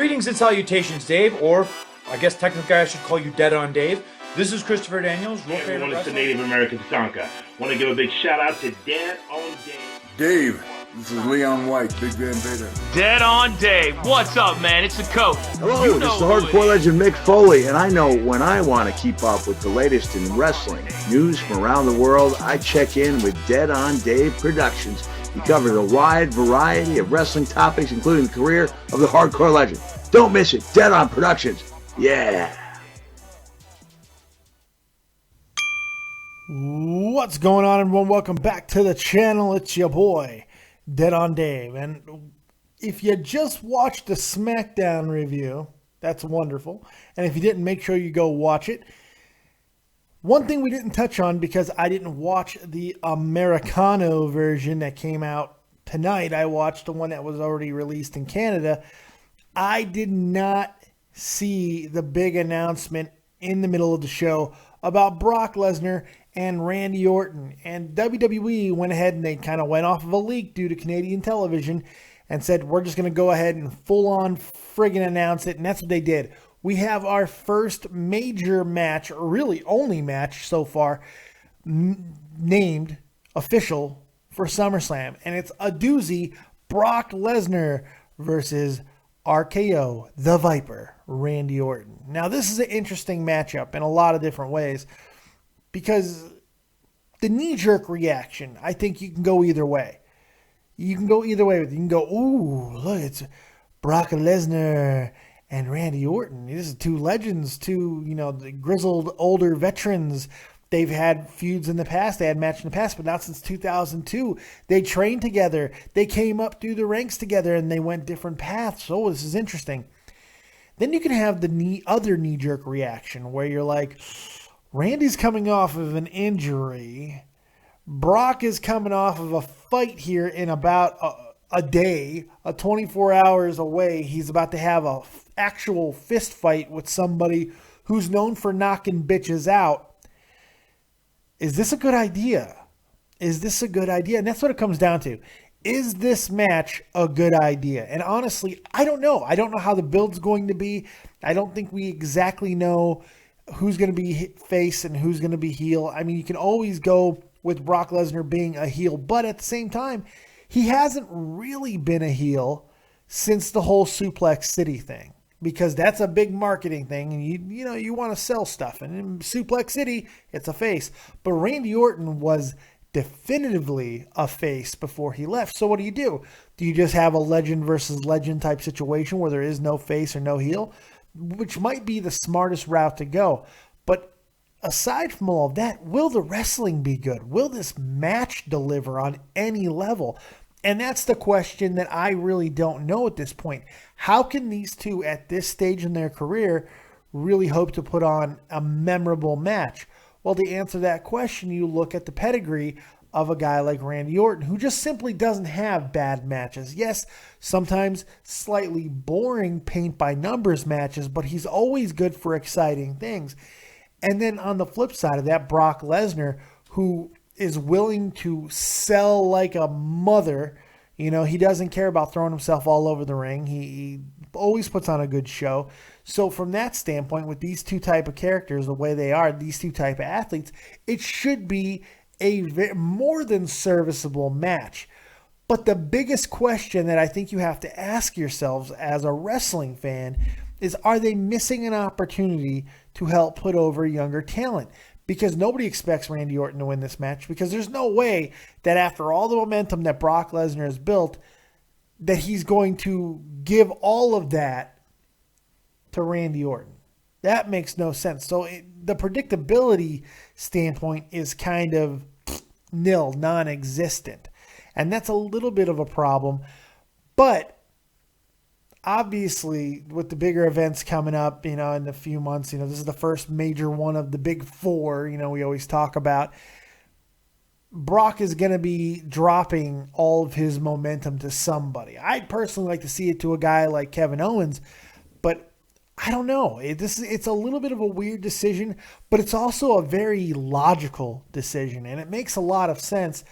Greetings and salutations, Dave, or I guess technically I should call you Dead on Dave. This is Christopher Daniels. Hey everyone, it's the Native American Tonka. Want to give a big shout out to Dead on Dave. Dave, this is Leon White, Big Van Vader. Dead on Dave. What's up, man? It's the coach. Hello, this is the hardcore legend Mick Foley, and I know when I want to keep up with the latest in wrestling news from around the world, I check in with Dead on Dave Productions. He covers a wide variety of wrestling topics, including the career of the hardcore legend. Don't miss it. Dead on Productions. Yeah. What's going on, everyone? Welcome back to the channel. It's your boy, Dead on Dave. And if you just watched the SmackDown review, that's wonderful. And if you didn't, make sure you go watch it. One thing we didn't touch on, because I didn't watch the Americano version that came out tonight. I watched the one that was already released in Canada. I did not see the big announcement in the middle of the show about Brock Lesnar and Randy Orton. And WWE went ahead and they kind of went off of a leak due to Canadian television and said, we're just going to go ahead and full on friggin' announce it. And that's what they did. We have our first major match, or really only match so far, named official for SummerSlam. And it's a doozy. Brock Lesnar versus RKO, the Viper, Randy Orton. Now, this is an interesting matchup in a lot of different ways because the knee-jerk reaction, I think you can go either way. You can go either way with it. You can go, ooh, look, it's Brock Lesnar and Randy Orton. These are two legends, two, the grizzled older veterans. They've had feuds in the past. They had matches in the past, but not since 2002. They trained together. They came up through the ranks together, and they went different paths. Oh, this is interesting. Then you can have the other knee-jerk reaction where you're like, Randy's coming off of an injury. Brock is coming off of a fight here in about a day, 24 hours away. He's about to have a actual fist fight with somebody who's known for knocking bitches out. Is this a good idea? Is this a good idea? And that's what it comes down to. Is this match a good idea? And honestly, I don't know. I don't know how the build's going to be. I don't think we exactly know who's going to be face and who's going to be heel. I mean, you can always go with Brock Lesnar being a heel, but at the same time, he hasn't really been a heel since the whole Suplex City thing, because that's a big marketing thing, and you want to sell stuff. And in Suplex City, it's a face. But Randy Orton was definitively a face before he left. So what do? Do you just have a legend versus legend type situation where there is no face or no heel? Which might be the smartest route to go. But aside from all of that, will the wrestling be good? Will this match deliver on any level? And that's the question that I really don't know at this point. How can these two at this stage in their career really hope to put on a memorable match? Well, to answer that question, you look at the pedigree of a guy like Randy Orton, who just simply doesn't have bad matches. Yes, sometimes slightly boring paint-by-numbers matches, but he's always good for exciting things. And then on the flip side of that, Brock Lesnar, who is willing to sell like a mother. He doesn't care about throwing himself all over the ring. He always puts on a good show. So from that standpoint, with these two type of characters, the way they are, these two type of athletes, it should be a more than serviceable match. But the biggest question that I think you have to ask yourselves as a wrestling fan is, are they missing an opportunity to help put over younger talent? Because nobody expects Randy Orton to win this match, because there's no way that after all the momentum that Brock Lesnar has built, that he's going to give all of that to Randy Orton. That makes no sense. So the predictability standpoint is kind of nil, non-existent. And that's a little bit of a problem. But obviously, with the bigger events coming up, in a few months, this is the first major one of the big four, we always talk about. Brock is going to be dropping all of his momentum to somebody. I'd personally like to see it to a guy like Kevin Owens, but I don't know. It's a little bit of a weird decision, but it's also a very logical decision, and it makes a lot of sense,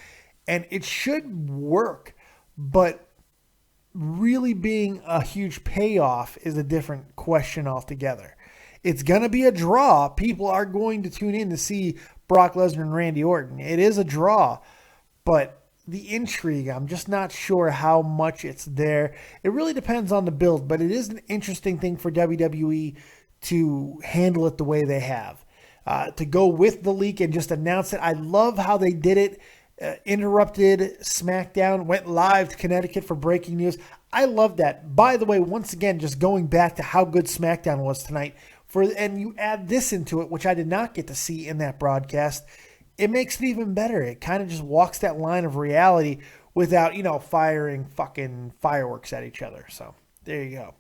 and it should work. But really being a huge payoff is a different question altogether. It's going to be a draw. People are going to tune in to see Brock Lesnar and Randy Orton. It is a draw, but the intrigue, I'm just not sure how much it's there. It really depends on the build, but it is an interesting thing for WWE to handle it the way they have. To go with the leak and just announce it. I love how they did it. Interrupted SmackDown, went live to Connecticut for breaking news. I love that. By the way, once again, just going back to how good SmackDown was tonight, and you add this into it, which I did not get to see in that broadcast, it makes it even better. It kind of just walks that line of reality without, firing fucking fireworks at each other. So there you go.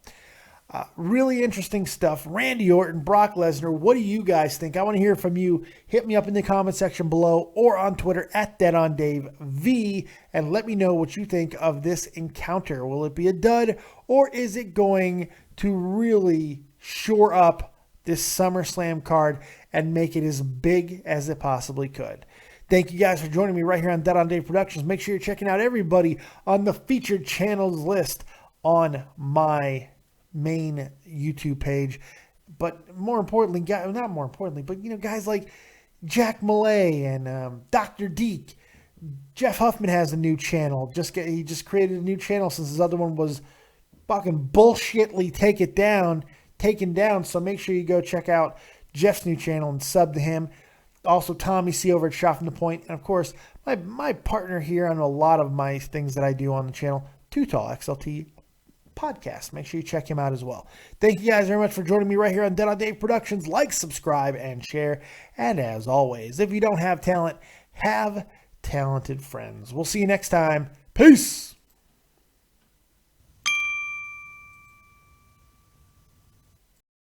Really interesting stuff. Randy Orton, Brock Lesnar. What do you guys think? I want to hear from you. Hit me up in the comment section below or on Twitter at DeadOnDaveV and let me know what you think of this encounter. Will it be a dud or is it going to really shore up this SummerSlam card and make it as big as it possibly could? Thank you guys for joining me right here on Dead on Dave Productions. Make sure you're checking out everybody on the featured channels list on my main YouTube page. But more importantly, not more importantly, but guys like Jack Malay and Dr. Deke. Jeff Huffman has a new channel. He just created a new channel since his other one was fucking bullshitly taken down. So make sure you go check out Jeff's new channel and sub to him. Also, Tommy C over at Shot from the Point. And of course, my partner here on a lot of my things that I do on the channel, Too Tall XLT Podcast. Make sure you check him out as well. Thank you guys very much for joining me right here on Dead on Dave Productions. Like, subscribe, and share. And as always, if you don't have talent, have talented friends. We'll see you next time. Peace.